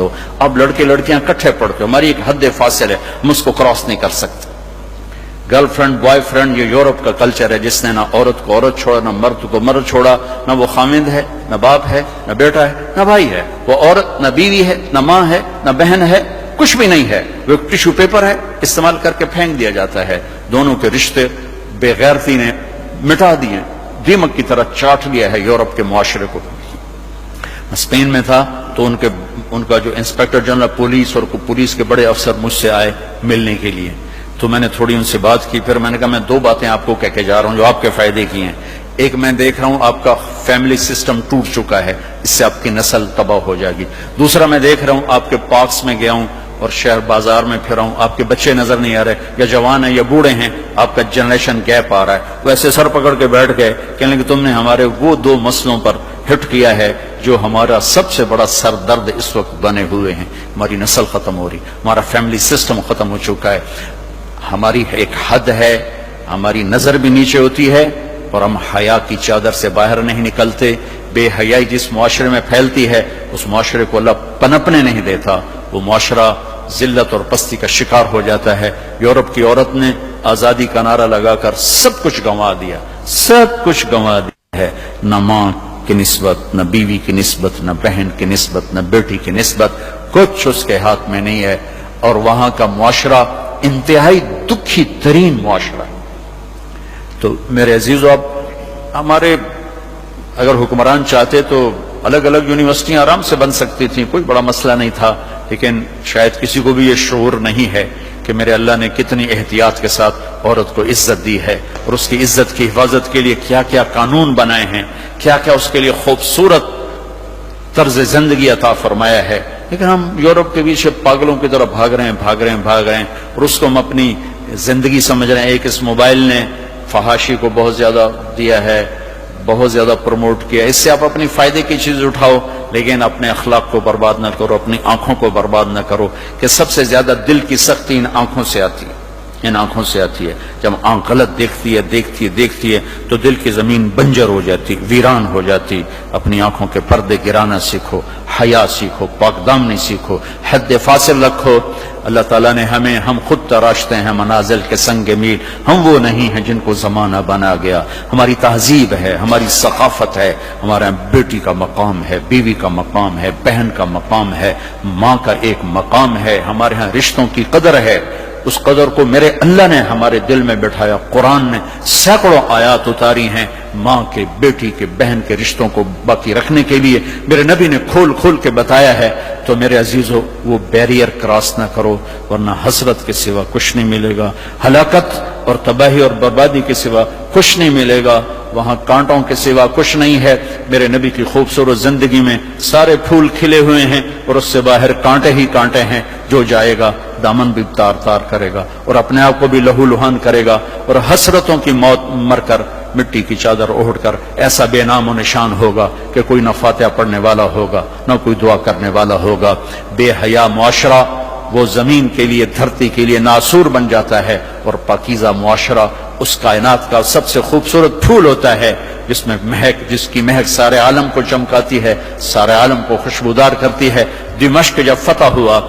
بند ہو. اب لڑکے لڑکیاں کٹھے پڑتے ہو، ہماری ایک حد فاصل ہے، ہم اس کو کراس نہیں کر سکتے. گرل فرینڈ بوائے فرینڈ یہ یورپ کا کلچر ہے جس نے نہ عورت کو عورت چھوڑا، نہ مرد کو مرد چھوڑا. نہ وہ خامند ہے، نہ باپ ہے، نہ بیٹا ہے، نہ بھائی ہے. وہ عورت نہ بیوی ہے، نہ ماں ہے، نہ بہن ہے، کچھ بھی نہیں ہے. وہ ایک ٹیشو پیپر ہے، استعمال کر کے پھینک دیا جاتا ہے. دونوں کے رشتے بے غیرتی نے مٹا دیے، دیمک کی طرح چاٹ لیا ہے یورپ کے معاشرے کو. اسپین میں تھا تو ان کا جو انسپیکٹر جنرل پولیس اور پولیس کے بڑے افسر مجھ سے آئے ملنے کے لیے. تو میں نے تھوڑی ان سے بات کی. پھر میں نے کہا میں 2 باتیں آپ کو کہہ کے جا رہا ہوں جو آپ کے فائدے کی ہیں. ایک، میں دیکھ رہا ہوں آپ کا فیملی سسٹم ٹوٹ چکا ہے، اس سے آپ کی نسل تباہ ہو جائے گی. دوسرا، میں دیکھ رہا ہوں آپ کے پارکس میں گیا ہوں اور شہر بازار میں پھر ہوں، آپ کے بچے نظر نہیں آ رہے، یا جوان ہیں یا بوڑھے ہیں، آپ کا جنریشن گیپ آ رہا ہے. ویسے سر پکڑ کے بیٹھ گئے، کہنے کہ تم نے ہمارے وہ 2 مسئلوں پر ہٹ کیا ہے جو ہمارا سب سے بڑا سر درد اس وقت بنے ہوئے ہیں. ہماری نسل ختم ہو رہی، ہمارا فیملی سسٹم ختم ہو چکا ہے. ہماری ایک حد ہے، ہماری نظر بھی نیچے ہوتی ہے اور ہم حیا کی چادر سے باہر نہیں نکلتے. بے حیائی جس معاشرے میں پھیلتی ہے اس معاشرے کو اللہ پنپنے نہیں دیتا، وہ معاشرہ ذلت اور پستی کا شکار ہو جاتا ہے. یورپ کی عورت نے آزادی کا نعرہ لگا کر سب کچھ گنوا دیا، سب کچھ گنوا دیا ہے. نہ ماں کی نسبت، نہ بیوی کی نسبت، نہ بہن کی نسبت، نہ بیٹی کی نسبت، کچھ اس کے ہاتھ میں نہیں ہے. اور وہاں کا معاشرہ انتہائی دکھی ترین معاشرہ. تو میرے عزیزو، اب ہمارے اگر حکمران چاہتے تو الگ الگ یونیورسٹیاں آرام سے بن سکتی تھیں، کوئی بڑا مسئلہ نہیں تھا. لیکن شاید کسی کو بھی یہ شعور نہیں ہے کہ میرے اللہ نے کتنی احتیاط کے ساتھ عورت کو عزت دی ہے اور اس کی عزت کی حفاظت کے لیے کیا کیا قانون بنائے ہیں، کیا کیا اس کے لیے خوبصورت طرز زندگی عطا فرمایا ہے. لیکن ہم یورپ کے پیچھے پاگلوں کی طرح بھاگ رہے ہیں اور اس کو ہم اپنی زندگی سمجھ رہے ہیں. ایک اس موبائل نے فحاشی کو بہت زیادہ دیا ہے، بہت زیادہ پروموٹ کیا. اس سے آپ اپنی فائدے کی چیز اٹھاؤ لیکن اپنے اخلاق کو برباد نہ کرو، اپنی آنکھوں کو برباد نہ کرو. کہ سب سے زیادہ دل کی سختی ان آنکھوں سے آتی ہے، ان آنکھوں سے آتی ہے. جب آنکھ غلط دیکھتی ہے تو دل کی زمین بنجر ہو جاتی، ویران ہو جاتی. اپنی آنکھوں کے پردے گرانا سیکھو، حیا سیکھو، پاک دامنی سیکھو، حد فاصل رکھو. اللہ تعالیٰ نے ہم خود تراشتے ہیں منازل کے سنگ میل. ہم وہ نہیں ہیں جن کو زمانہ بنا گیا. ہماری تہذیب ہے، ہماری ثقافت ہے، ہمارے بیٹی کا مقام ہے، بیوی کا مقام ہے، بہن کا مقام ہے، ماں کا ایک مقام ہے. ہمارے ہاں رشتوں کی قدر ہے. اس قدر کو میرے اللہ نے ہمارے دل میں بٹھایا. قرآن نے سینکڑوں آیات اتاری ہیں ماں کے، بیٹی کے، بہن کے رشتوں کو باقی رکھنے کے لیے. میرے نبی نے کھول کے بتایا ہے. تو میرے عزیزو، وہ بیریئر کراس نہ کرو ورنہ حسرت کے سوا کچھ نہیں ملے گا، ہلاکت اور تباہی اور بربادی کے سوا کچھ نہیں ملے گا. وہاں کانٹوں کے سوا کچھ نہیں ہے. میرے نبی کی خوبصورت زندگی میں سارے پھول کھلے ہوئے ہیں اور اس سے باہر کانٹے ہی کانٹے ہیں. جو جائے گا دامن بھی تار کرے گا اور اپنے آپ کو بھی لہو لہان کرے گا اور حسرتوں کی موت مر کر مٹی کی چادر اوڑھ کر ایسا بے نام و نشان ہوگا کہ کوئی نہ فاتحہ پڑھنے والا ہوگا نہ کوئی دعا کرنے والا ہوگا. بے حیا معاشرہ وہ زمین کے لیے، دھرتی کے لیے ناسور بن جاتا ہے اور پاکیزہ معاشرہ اس کائنات کا سب سے خوبصورت پھول ہوتا ہے جس کی مہک سارے عالم کو چمکاتی ہے، سارے عالم کو خوشبودار کرتی ہے. دمشق جب فتح ہوا